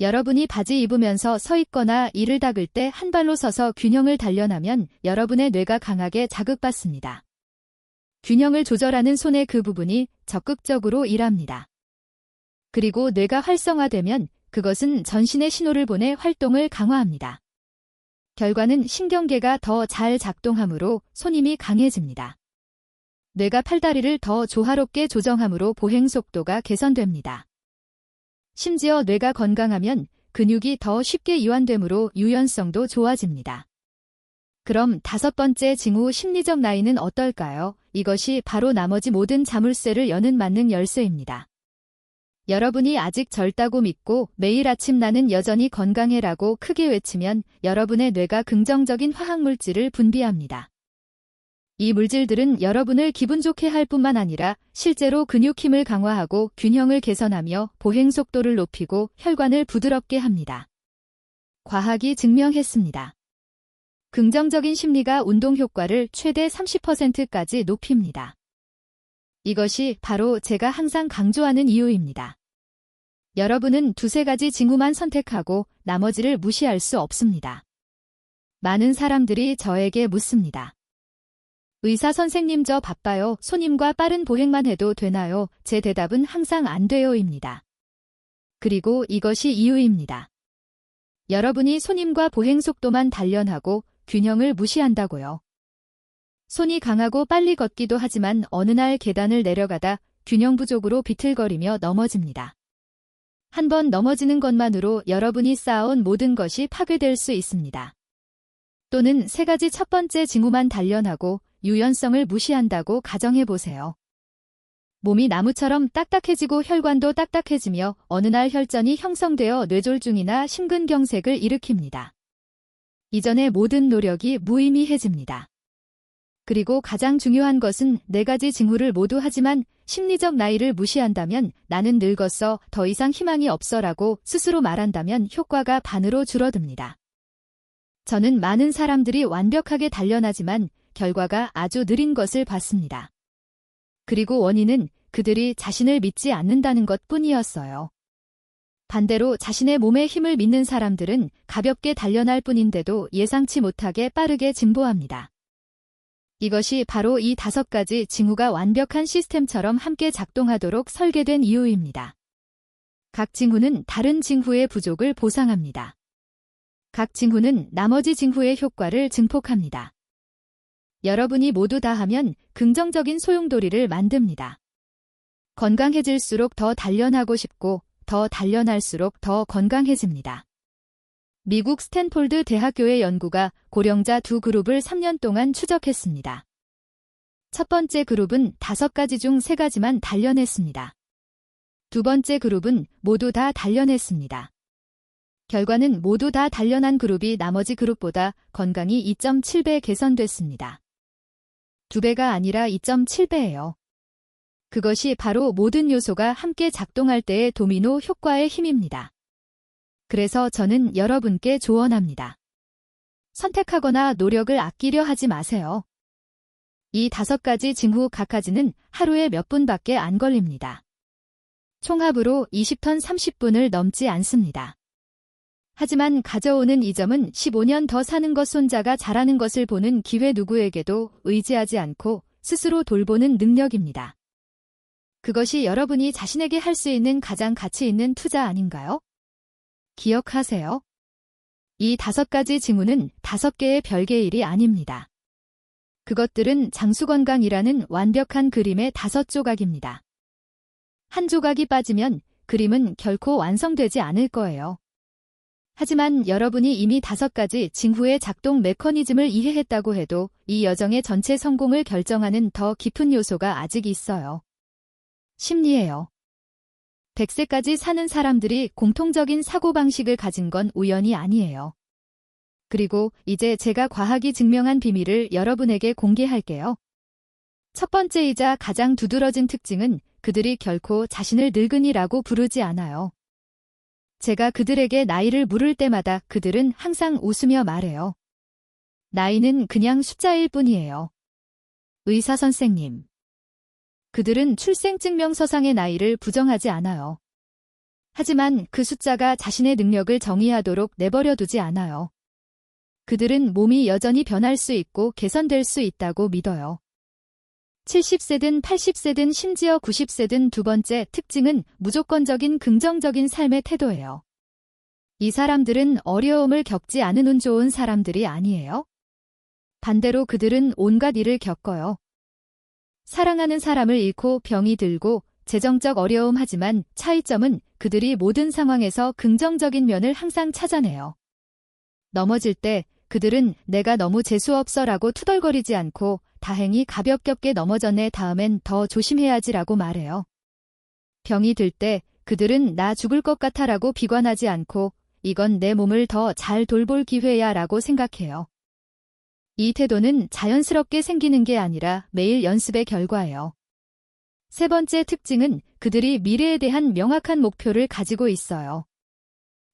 여러분이 바지 입으면서 서 있거나 이를 닦을 때 한 발로 서서 균형을 단련하면 여러분의 뇌가 강하게 자극받습니다. 균형을 조절하는 손의 그 부분이 적극적으로 일합니다. 그리고 뇌가 활성화되면 그것은 전신의 신호를 보내 활동을 강화합니다. 결과는 신경계가 더 잘 작동하므로 손님이 강해집니다. 뇌가 팔다리를 더 조화롭게 조정하므로 보행 속도가 개선됩니다. 심지어 뇌가 건강하면 근육이 더 쉽게 이완되므로 유연성도 좋아집니다. 그럼 5번째 징후 심리적 나이는 어떨까요? 이것이 바로 나머지 모든 자물쇠를 여는 만능 열쇠입니다. 여러분이 아직 젊다고 믿고 매일 아침 나는 여전히 건강해라고 크게 외치면 여러분의 뇌가 긍정적인 화학물질을 분비합니다. 이 물질들은 여러분을 기분 좋게 할 뿐만 아니라 실제로 근육 힘을 강화하고 균형을 개선하며 보행 속도를 높이고 혈관을 부드럽게 합니다. 과학이 증명했습니다. 긍정적인 심리가 운동 효과를 최대 30%까지 높입니다. 이것이 바로 제가 항상 강조하는 이유입니다. 여러분은 2-3가지 징후만 선택하고 나머지를 무시할 수 없습니다. 많은 사람들이 저에게 묻습니다. 의사 선생님 저 바빠요. 손님과 빠른 보행만 해도 되나요? 제 대답은 항상 안 돼요입니다. 그리고 이것이 이유입니다. 여러분이 손님과 보행 속도만 단련하고 균형을 무시한다고요. 손이 강하고 빨리 걷기도 하지만 어느 날 계단을 내려가다 균형 부족으로 비틀거리며 넘어집니다. 한 번 넘어지는 것만으로 여러분이 쌓아온 모든 것이 파괴될 수 있습니다. 또는 3가지 첫 번째 징후만 단련하고 유연성을 무시한다고 가정해보세요. 몸이 나무처럼 딱딱해지고 혈관도 딱딱해지며 어느 날 혈전이 형성되어 뇌졸중이나 심근경색을 일으킵니다. 이전의 모든 노력이 무의미해집니다. 그리고 가장 중요한 것은 4가지 징후를 모두 하지만 심리적 나이를 무시한다면 나는 늙었어, 더 이상 희망이 없어라고 스스로 말한다면 효과가 반으로 줄어듭니다. 저는 많은 사람들이 완벽하게 단련하지만 결과가 아주 느린 것을 봤습니다. 그리고 원인은 그들이 자신을 믿지 않는다는 것뿐이었어요. 반대로 자신의 몸의 힘을 믿는 사람들은 가볍게 단련할 뿐인데도 예상치 못하게 빠르게 진보합니다. 이것이 바로 이 5가지 징후가 완벽한 시스템처럼 함께 작동하도록 설계된 이유입니다. 각 징후는 다른 징후의 부족을 보상합니다. 각 징후는 나머지 징후의 효과를 증폭합니다. 여러분이 모두 다 하면 긍정적인 소용돌이를 만듭니다. 건강해질수록 더 단련하고 싶고 더 단련할수록 더 건강해집니다. 미국 스탠포드 대학교의 연구가 고령자 두 그룹을 3년 동안 추적했습니다. 첫 번째 그룹은 5가지 중 3가지만 단련했습니다. 두 번째 그룹은 모두 다 단련했습니다. 결과는 모두 다 단련한 그룹이 나머지 그룹보다 건강이 2.7배 개선됐습니다. 2배가 아니라 2.7배예요. 그것이 바로 모든 요소가 함께 작동할 때의 도미노 효과의 힘입니다. 그래서 저는 여러분께 조언합니다. 선택하거나 노력을 아끼려 하지 마세요. 이 5가지 징후 각가지는 하루에 몇 분밖에 안 걸립니다. 총합으로 20턴 30분을 넘지 않습니다. 하지만 가져오는 이 점은 15년 더 사는 것 손자가 자라는 것을 보는 기회 누구에게도 의지하지 않고 스스로 돌보는 능력입니다. 그것이 여러분이 자신에게 할 수 있는 가장 가치 있는 투자 아닌가요? 기억하세요. 이 5가지 징후는 5개의 별개의 일이 아닙니다. 그것들은 장수건강이라는 완벽한 그림의 5조각입니다. 한 조각이 빠지면 그림은 결코 완성되지 않을 거예요. 하지만 여러분이 이미 5가지 징후의 작동 메커니즘을 이해했다고 해도 이 여정의 전체 성공을 결정하는 더 깊은 요소가 아직 있어요. 심리예요. 100세까지 사는 사람들이 공통적인 사고방식을 가진 건 우연이 아니에요. 그리고 이제 제가 과학이 증명한 비밀을 여러분에게 공개할게요. 첫 번째이자 가장 두드러진 특징은 그들이 결코 자신을 늙은이라고 부르지 않아요. 제가 그들에게 나이를 물을 때마다 그들은 항상 웃으며 말해요. 나이는 그냥 숫자일 뿐이에요. 의사 선생님. 그들은 출생증명서상의 나이를 부정하지 않아요. 하지만 그 숫자가 자신의 능력을 정의하도록 내버려 두지 않아요. 그들은 몸이 여전히 변할 수 있고 개선될 수 있다고 믿어요. 70세든 80세든 심지어 90세든 두 번째 특징은 무조건적인 긍정적인 삶의 태도예요. 이 사람들은 어려움을 겪지 않은 운 좋은 사람들이 아니에요. 반대로 그들은 온갖 일을 겪어요. 사랑하는 사람을 잃고 병이 들고 재정적 어려움 하지만 차이점은 그들이 모든 상황에서 긍정적인 면을 항상 찾아내요. 넘어질 때 그들은 내가 너무 재수없어라고 투덜거리지 않고 다행히 가볍게 넘어졌네 다음엔 더 조심해야지라고 말해요. 병이 들 때 그들은 나 죽을 것 같아라고 비관하지 않고 이건 내 몸을 더 잘 돌볼 기회야 라고 생각해요. 이 태도는 자연스럽게 생기는 게 아니라 매일 연습의 결과예요. 세 번째 특징은 그들이 미래에 대한 명확한 목표를 가지고 있어요.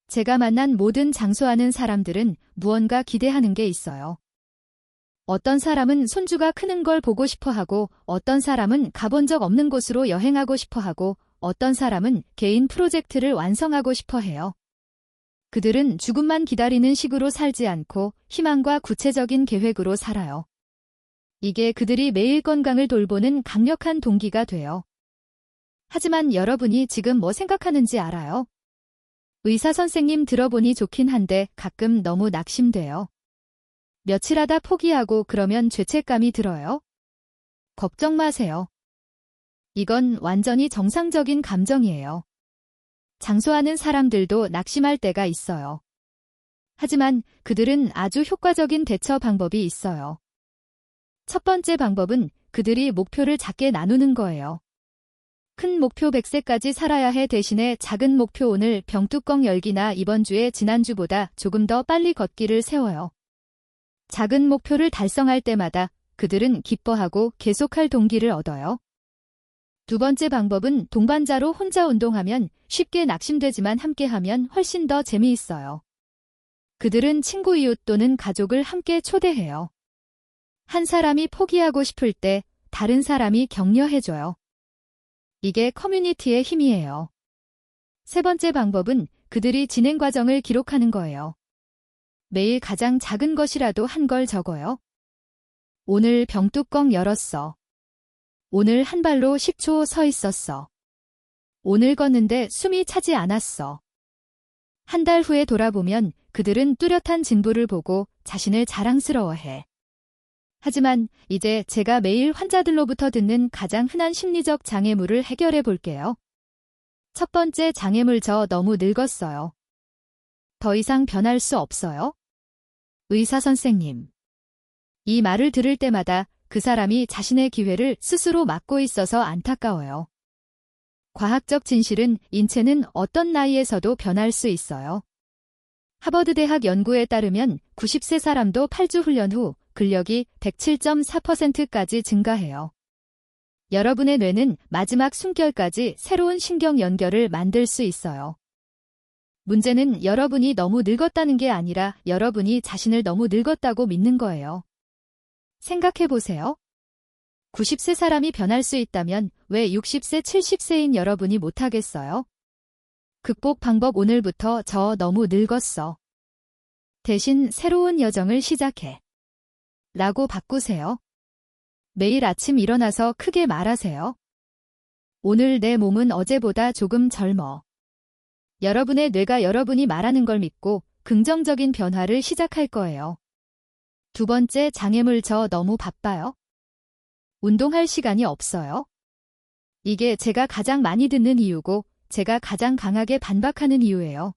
제가 만난 모든 장수하는 사람들은 무언가 기대하는 게 있어요. 어떤 사람은 손주가 크는 걸 보고 싶어 하고, 어떤 사람은 가본 적 없는 곳으로 여행하고 싶어 하고, 어떤 사람은 개인 프로젝트를 완성하고 싶어 해요. 그들은 죽음만 기다리는 식으로 살지 않고 희망과 구체적인 계획으로 살아요. 이게 그들이 매일 건강을 돌보는 강력한 동기가 돼요. 하지만 여러분이 지금 뭐 생각하는지 알아요? 의사 선생님 들어보니 좋긴 한데 가끔 너무 낙심돼요. 며칠 하다 포기하고 그러면 죄책감이 들어요? 걱정 마세요. 이건 완전히 정상적인 감정이에요. 장수하는 사람들도 낙심할 때가 있어요. 하지만 그들은 아주 효과적인 대처 방법이 있어요. 첫 번째 방법은 그들이 목표를 작게 나누는 거예요. 큰 목표 100세까지 살아야 해 대신에 작은 목표 오늘 병뚜껑 열기나 이번 주에 지난주보다 조금 더 빨리 걷기를 세워요. 작은 목표를 달성할 때마다 그들은 기뻐하고 계속할 동기를 얻어요. 두 번째 방법은 동반자로 혼자 운동하면 쉽게 낙심되지만 함께하면 훨씬 더 재미있어요. 그들은 친구 이웃 또는 가족을 함께 초대해요. 한 사람이 포기하고 싶을 때 다른 사람이 격려해줘요. 이게 커뮤니티의 힘이에요. 세 번째 방법은 그들이 진행 과정을 기록하는 거예요. 매일 가장 작은 것이라도 한 걸 적어요. 오늘 병뚜껑 열었어. 오늘 한 발로 10초 서 있었어. 오늘 걷는데 숨이 차지 않았어. 한 달 후에 돌아보면 그들은 뚜렷한 진보를 보고 자신을 자랑스러워해. 하지만 이제 제가 매일 환자들로부터 듣는 가장 흔한 심리적 장애물을 해결해 볼게요. 첫 번째 장애물, 저 너무 늙었어요. 더 이상 변할 수 없어요? 의사 선생님. 이 말을 들을 때마다 그 사람이 자신의 기회를 스스로 막고 있어서 안타까워요. 과학적 진실은 인체는 어떤 나이에서도 변할 수 있어요. 하버드 대학 연구에 따르면 90세 사람도 8주 훈련 후 근력이 107.4%까지 증가해요. 여러분의 뇌는 마지막 숨결까지 새로운 신경 연결을 만들 수 있어요. 문제는 여러분이 너무 늙었다는 게 아니라 여러분이 자신을 너무 늙었다고 믿는 거예요. 생각해 보세요. 90세 사람이 변할 수 있다면 왜 60세, 70세인 여러분이 못하겠어요? 극복 방법, 오늘부터 저 너무 늙었어. 대신 새로운 여정을 시작해. 라고 바꾸세요. 매일 아침 일어나서 크게 말하세요. 오늘 내 몸은 어제보다 조금 젊어. 여러분의 뇌가 여러분이 말하는 걸 믿고 긍정적인 변화를 시작할 거예요. 두 번째 장애물, 저 너무 바빠요. 운동할 시간이 없어요. 이게 제가 가장 많이 듣는 이유고 제가 가장 강하게 반박하는 이유예요.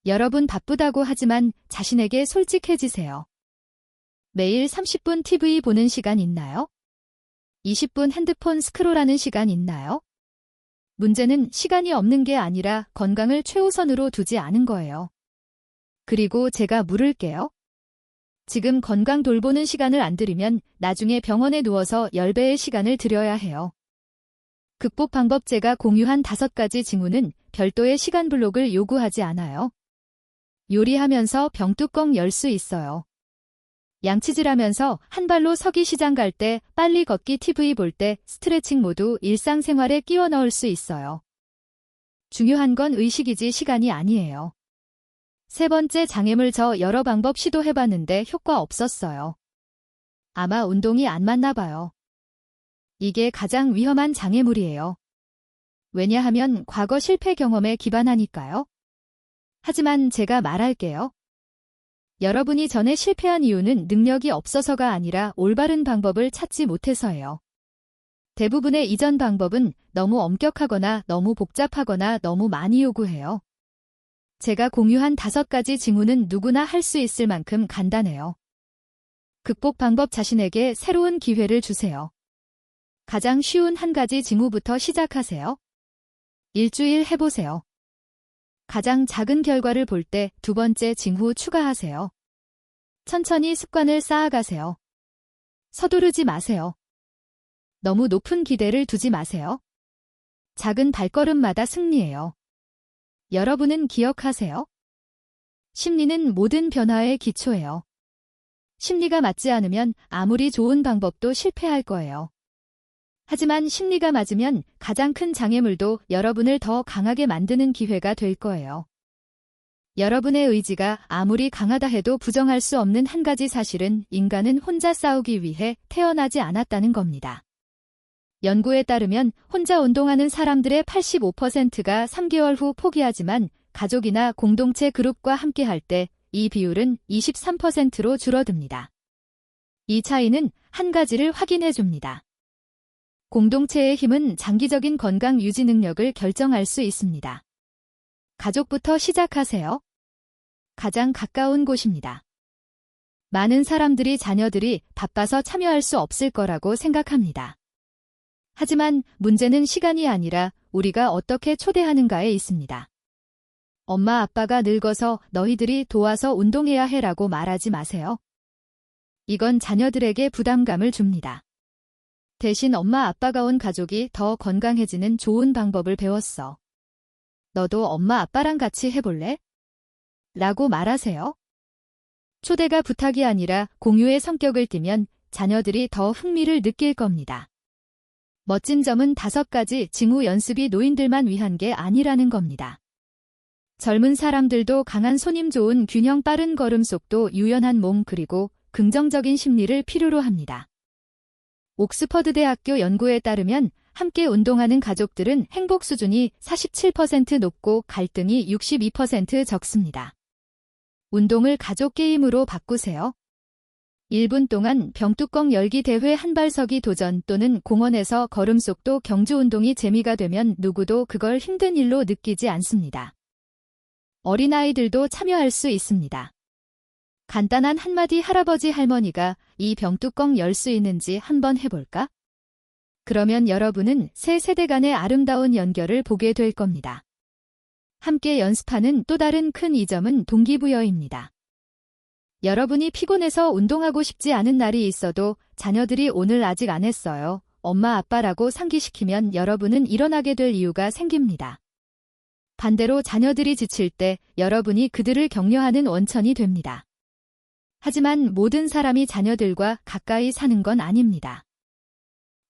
여러분 바쁘다고 하지만 자신에게 솔직해지세요. 매일 30분 TV 보는 시간 있나요? 20분 핸드폰 스크롤하는 시간 있나요? 문제는 시간이 없는 게 아니라 건강을 최우선으로 두지 않은 거예요. 그리고 제가 물을게요. 지금 건강 돌보는 시간을 안 들이면 나중에 병원에 누워서 10배의 시간을 들여야 해요. 극복 방법, 제가 공유한 5가지 징후는 별도의 시간 블록을 요구하지 않아요. 요리하면서 병뚜껑 열 수 있어요. 양치질하면서 한 발로 서기, 시장 갈 때, 빨리 걷기, TV 볼 때, 스트레칭 모두 일상생활에 끼워 넣을 수 있어요. 중요한 건 의식이지 시간이 아니에요. 세 번째 장애물, 저 여러 방법 시도해봤는데 효과 없었어요. 아마 운동이 안 맞나 봐요. 이게 가장 위험한 장애물이에요. 왜냐하면 과거 실패 경험에 기반하니까요. 하지만 제가 말할게요. 여러분이 전에 실패한 이유는 능력이 없어서가 아니라 올바른 방법을 찾지 못해서예요. 대부분의 이전 방법은 너무 엄격하거나 너무 복잡하거나 너무 많이 요구해요. 제가 공유한 5가지 징후는 누구나 할 수 있을 만큼 간단해요. 극복 방법, 자신에게 새로운 기회를 주세요. 가장 쉬운 한 가지 징후부터 시작하세요. 일주일 해보세요. 가장 작은 결과를 볼 때 두 번째 징후 추가하세요. 천천히 습관을 쌓아가세요. 서두르지 마세요. 너무 높은 기대를 두지 마세요. 작은 발걸음마다 승리예요. 여러분은 기억하세요. 심리는 모든 변화의 기초예요. 심리가 맞지 않으면 아무리 좋은 방법도 실패할 거예요. 하지만 심리가 맞으면 가장 큰 장애물도 여러분을 더 강하게 만드는 기회가 될 거예요. 여러분의 의지가 아무리 강하다 해도 부정할 수 없는 한 가지 사실은 인간은 혼자 싸우기 위해 태어나지 않았다는 겁니다. 연구에 따르면 혼자 운동하는 사람들의 85%가 3개월 후 포기하지만 가족이나 공동체 그룹과 함께 할 때 이 비율은 23%로 줄어듭니다. 이 차이는 한 가지를 확인해 줍니다. 공동체의 힘은 장기적인 건강 유지 능력을 결정할 수 있습니다. 가족부터 시작하세요. 가장 가까운 곳입니다. 많은 사람들이 자녀들이 바빠서 참여할 수 없을 거라고 생각합니다. 하지만 문제는 시간이 아니라 우리가 어떻게 초대하는가에 있습니다. 엄마 아빠가 늙어서 너희들이 도와서 운동해야 해라고 말하지 마세요. 이건 자녀들에게 부담감을 줍니다. 대신 엄마 아빠가 온 가족이 더 건강해지는 좋은 방법을 배웠어. 너도 엄마 아빠랑 같이 해볼래? 라고 말하세요. 초대가 부탁이 아니라 공유의 성격을 띠면 자녀들이 더 흥미를 느낄 겁니다. 멋진 점은 5가지 징후 연습이 노인들만 위한 게 아니라는 겁니다. 젊은 사람들도 강한 손힘, 좋은 균형, 빠른 걸음 속도, 유연한 몸, 그리고 긍정적인 심리를 필요로 합니다. 옥스퍼드 대학교 연구에 따르면 함께 운동하는 가족들은 행복 수준이 47% 높고 갈등이 62% 적습니다. 운동을 가족 게임으로 바꾸세요. 1분 동안 병뚜껑 열기 대회 한발서기 도전 또는 공원에서 걸음속도 경주 운동이 재미가 되면 누구도 그걸 힘든 일로 느끼지 않습니다. 어린아이들도 참여할 수 있습니다. 간단한 한마디 할아버지 할머니가 이 병뚜껑 열 수 있는지 한번 해볼까? 그러면 여러분은 새 세대 간의 아름다운 연결을 보게 될 겁니다. 함께 연습하는 또 다른 큰 이점은 동기부여입니다. 여러분이 피곤해서 운동하고 싶지 않은 날이 있어도 자녀들이 오늘 아직 안 했어요. 엄마 아빠라고 상기시키면 여러분은 일어나게 될 이유가 생깁니다. 반대로 자녀들이 지칠 때 여러분이 그들을 격려하는 원천이 됩니다. 하지만 모든 사람이 자녀들과 가까이 사는 건 아닙니다.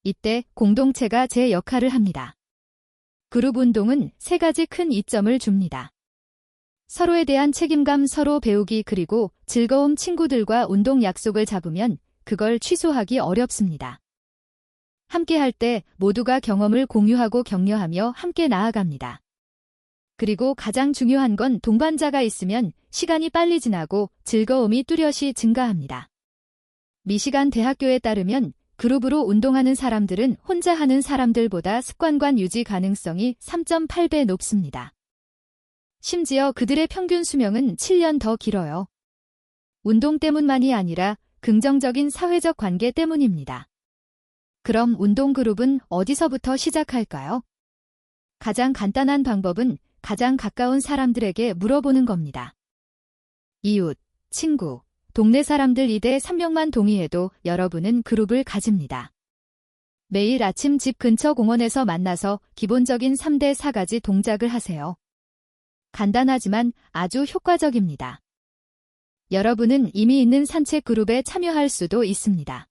이때 공동체가 제 역할을 합니다. 그룹 운동은 3가지 큰 이점을 줍니다. 서로에 대한 책임감, 서로 배우기, 그리고 즐거움. 친구들과 운동 약속을 잡으면 그걸 취소하기 어렵습니다. 함께 할 때 모두가 경험을 공유하고 격려하며 함께 나아갑니다. 그리고 가장 중요한 건 동반자가 있으면 시간이 빨리 지나고 즐거움이 뚜렷이 증가합니다. 미시간 대학교에 따르면 그룹으로 운동하는 사람들은 혼자 하는 사람들보다 습관관 유지 가능성이 3.8배 높습니다. 심지어 그들의 평균 수명은 7년 더 길어요. 운동 때문만이 아니라 긍정적인 사회적 관계 때문입니다. 그럼 운동 그룹은 어디서부터 시작할까요? 가장 간단한 방법은 가장 가까운 사람들에게 물어보는 겁니다. 이웃, 친구, 동네 사람들 2대 3명만 동의해도 여러분은 그룹을 가집니다. 매일 아침 집 근처 공원에서 만나서 기본적인 3대 4가지 동작을 하세요. 간단하지만 아주 효과적입니다. 여러분은 이미 있는 산책 그룹에 참여할 수도 있습니다.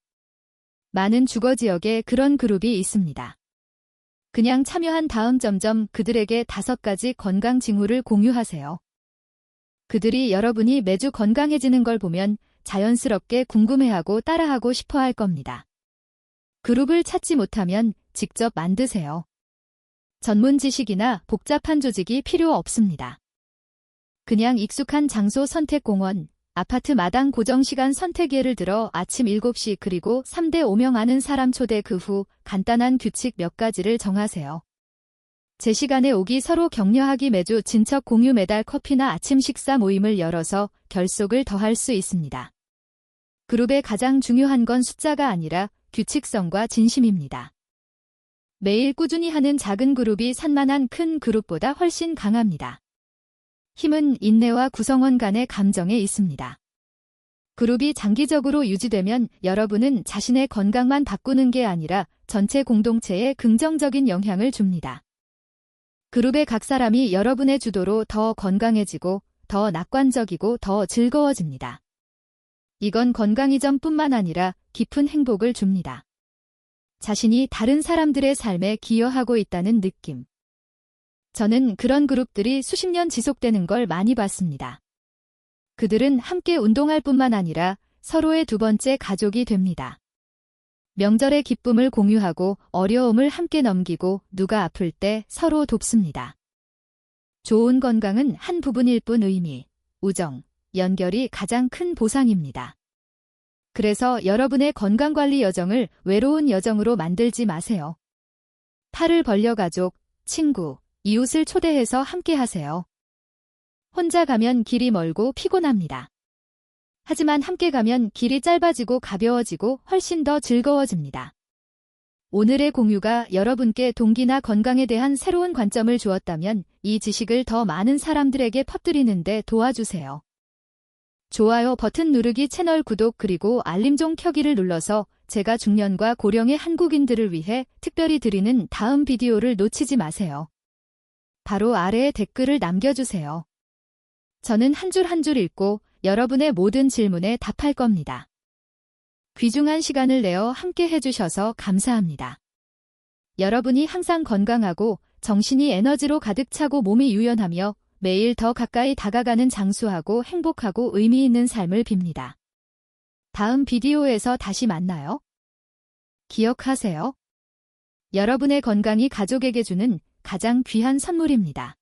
많은 주거 지역에 그런 그룹이 있습니다. 그냥 참여한 다음 점점 그들에게 5가지 건강 징후를 공유하세요. 그들이 여러분이 매주 건강해지는 걸 보면 자연스럽게 궁금해하고 따라하고 싶어 할 겁니다. 그룹을 찾지 못하면 직접 만드세요. 전문 지식이나 복잡한 조직이 필요 없습니다. 그냥 익숙한 장소 선택 공원, 아파트 마당 고정 시간 선택 예를 들어 아침 7시 그리고 3대 5명 아는 사람 초대 그 후 간단한 규칙 몇 가지를 정하세요. 제 시간에 오기 서로 격려하기 매주 진척 공유 매달 커피나 아침 식사 모임을 열어서 결속을 더할 수 있습니다. 그룹의 가장 중요한 건 숫자가 아니라 규칙성과 진심입니다. 매일 꾸준히 하는 작은 그룹이 산만한 큰 그룹보다 훨씬 강합니다. 힘은 인내와 구성원 간의 감정에 있습니다. 그룹이 장기적으로 유지되면 여러분은 자신의 건강만 바꾸는 게 아니라 전체 공동체에 긍정적인 영향을 줍니다. 그룹의 각 사람이 여러분의 주도로 더 건강해지고 더 낙관적이고 더 즐거워집니다. 이건 건강 이전뿐만 아니라 깊은 행복을 줍니다. 자신이 다른 사람들의 삶에 기여하고 있다는 느낌. 저는 그런 그룹들이 수십 년 지속되는 걸 많이 봤습니다. 그들은 함께 운동할 뿐만 아니라 서로의 두 번째 가족이 됩니다. 명절의 기쁨을 공유하고 어려움을 함께 넘기고 누가 아플 때 서로 돕습니다. 좋은 건강은 한 부분일 뿐 의미, 우정, 연결이 가장 큰 보상입니다. 그래서 여러분의 건강관리 여정을 외로운 여정으로 만들지 마세요. 팔을 벌려 가족, 친구, 이웃을 초대해서 함께 하세요. 혼자 가면 길이 멀고 피곤합니다. 하지만 함께 가면 길이 짧아지고 가벼워지고 훨씬 더 즐거워집니다. 오늘의 공유가 여러분께 동기나 건강에 대한 새로운 관점을 주었다면 이 지식을 더 많은 사람들에게 퍼뜨리는 데 도와주세요. 좋아요 버튼 누르기, 채널 구독 그리고 알림종 켜기를 눌러서 제가 중년과 고령의 한국인들을 위해 특별히 드리는 다음 비디오를 놓치지 마세요. 바로 아래에 댓글을 남겨주세요. 저는 한 줄 한 줄 읽고 여러분의 모든 질문에 답할 겁니다. 귀중한 시간을 내어 함께 해주셔서 감사합니다. 여러분이 항상 건강하고 정신이 에너지로 가득 차고 몸이 유연하며 매일 더 가까이 다가가는 장수하고 행복하고 의미 있는 삶을 빕니다. 다음 비디오에서 다시 만나요. 기억하세요. 여러분의 건강이 가족에게 주는 가장 귀한 선물입니다.